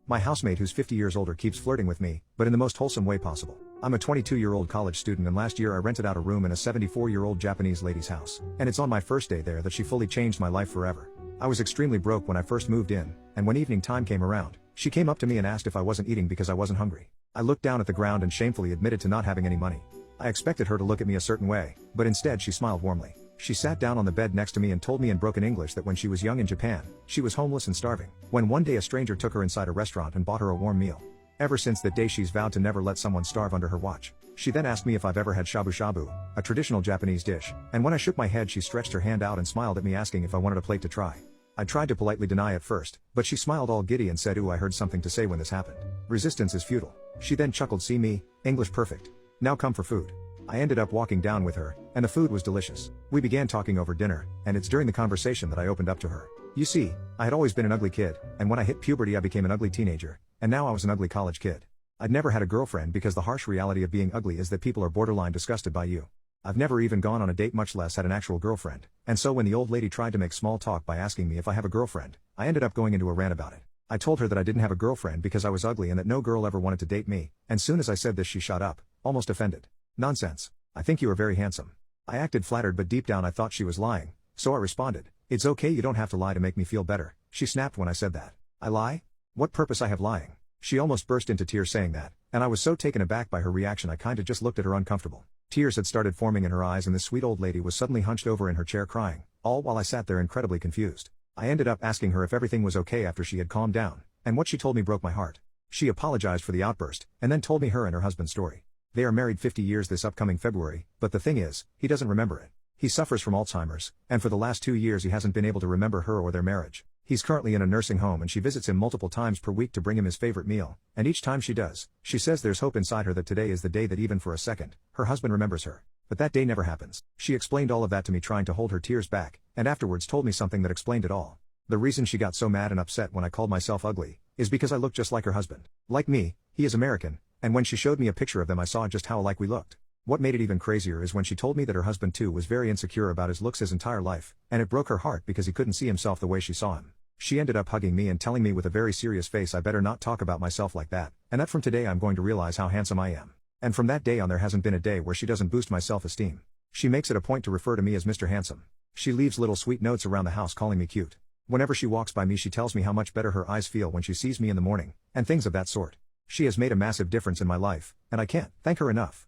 My housemate who's 50 years older keeps flirting with me, but in the most wholesome way possible. I'm a 22-year-old college student and last year I rented out a room in a 74-year-old Japanese lady's house. And it's on my first day there that she fully changed my life forever. I was extremely broke when I first moved in, and when evening time came around, she came up to me and asked if I wasn't eating because I wasn't hungry. I looked down at the ground and shamefully admitted to not having any money. I expected her to look at me a certain way, but instead she smiled warmly. She sat down on the bed next to me and told me in broken English that when she was young in Japan, she was homeless and starving, when one day a stranger took her inside a restaurant and bought her a warm meal. Ever since that day she's vowed to never let someone starve under her watch. She then asked me if I've ever had shabu shabu, a traditional Japanese dish, and when I shook my head she stretched her hand out and smiled at me asking if I wanted a plate to try. I tried to politely deny at first, but she smiled all giddy and said, "Ooh, I heard something to say when this happened. Resistance is futile." She then chuckled, "See me, English perfect. Now come for food." I ended up walking down with her, and the food was delicious. We began talking over dinner, and it's during the conversation that I opened up to her. You see, I had always been an ugly kid, and when I hit puberty I became an ugly teenager, and now I was an ugly college kid. I'd never had a girlfriend because the harsh reality of being ugly is that people are borderline disgusted by you. I've never even gone on a date, much less had an actual girlfriend, and so when the old lady tried to make small talk by asking me if I have a girlfriend, I ended up going into a rant about it. I told her that I didn't have a girlfriend because I was ugly and that no girl ever wanted to date me, and soon as I said this she shot up, almost offended. "Nonsense. I think you are very handsome." I acted flattered, but deep down I thought she was lying, so I responded, "It's okay, you don't have to lie to make me feel better." She snapped when I said that. "I lie? What purpose I have lying?" She almost burst into tears saying that, and I was so taken aback by her reaction I kinda just looked at her uncomfortable. Tears had started forming in her eyes and this sweet old lady was suddenly hunched over in her chair crying, all while I sat there incredibly confused. I ended up asking her if everything was okay after she had calmed down, and what she told me broke my heart. She apologized for the outburst, and then told me her and her husband's story. They are married 50 years this upcoming February, but the thing is, he doesn't remember it. He suffers from Alzheimer's, and for the last 2 years he hasn't been able to remember her or their marriage. He's currently in a nursing home and she visits him multiple times per week to bring him his favorite meal, and each time she does, she says there's hope inside her that today is the day that even for a second, her husband remembers her. But that day never happens. She explained all of that to me trying to hold her tears back, and afterwards told me something that explained it all. The reason she got so mad and upset when I called myself ugly, is because I look just like her husband. Like me, he is American, and when she showed me a picture of them I saw just how alike we looked. What made it even crazier is when she told me that her husband too was very insecure about his looks his entire life, and it broke her heart because he couldn't see himself the way she saw him. She ended up hugging me and telling me with a very serious face I better not talk about myself like that, and that from today I'm going to realize how handsome I am. And from that day on there hasn't been a day where she doesn't boost my self-esteem. She makes it a point to refer to me as Mr. Handsome. She leaves little sweet notes around the house calling me cute. Whenever she walks by me she tells me how much better her eyes feel when she sees me in the morning, and things of that sort. She has made a massive difference in my life, and I can't thank her enough.